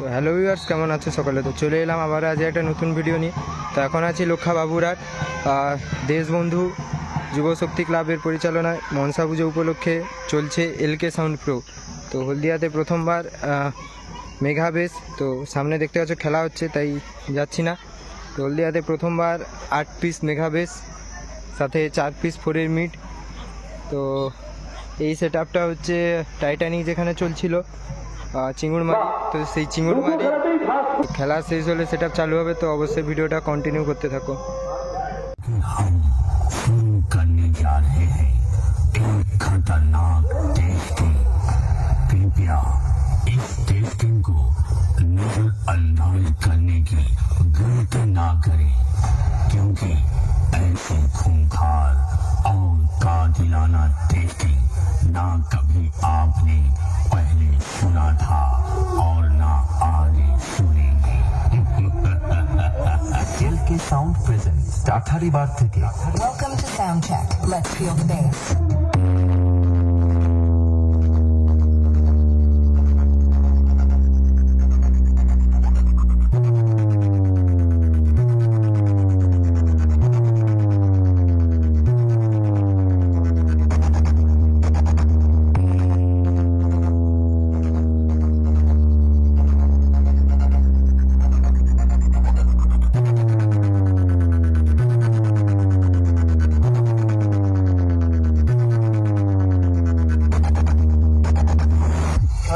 তো hello viewers, কেমন আছে সকলে? তো চলে এলাম আবার আজ একটা নতুন ভিডিও নিয়ে। তো এখন আছি লক্ষা বাবুরহাট দেশবন্ধু যুবশক্তি ক্লাবের পরিচালনায় মনসা পুজো উপলক্ষে চলছে এলকে সাউন্ড প্রো। তো হলদিয়াতে প্রথমবার মেঘা বেস, তো সামনে দেখতে পাচ্ছ খেলা হচ্ছে, তাই যাচ্ছি না। তো হলদিয়াতে প্রথমবার 8 পিস মেঘা বেস, সাথে 4 পিস 4-এর মিট। তো এই সেট আপটা হচ্ছে টাইটানিক যেখানে চলছিল চিঙ্গুড়মারি, তো সেই চিঙ্গুড়মারি খেলা শেষ হলে সেট চালু হবে। তো অবশ্যই ভিডিওটা কন্টিনিউ করতে থাকো। हम शुरू करने जा रहे हैं एक खतरनाक टेस्टिंग। कृपया इस टेस्टिंग को नजरअंदाज करने की गलती ना करें, क्योंकि ऐसे खूंखार और कातिलाना टेस्टिंग ना कभी आपने पहले सुना था और ना आगे सुनेंगे। এলকে সাউন্ড প্রেজেন্ট টাঠারি বার থেকে। Welcome to Soundcheck. Let's feel the bass.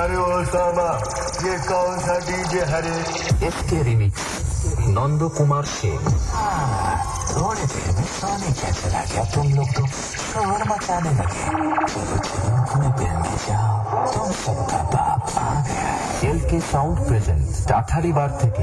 अरे ओसामा, ये कौन सा डीजे हरे? SK remix Nand Kumar Sen. थोड़े देर में सोने कैसे लगे तुम लोग तो शोर मचाने लगे। चलो चलो अपने दिल में जाओ, तुम सबका बाप आ गया है। এলকে সাউন্ড প্রেজেন্ট টাঠারি বার থেকে।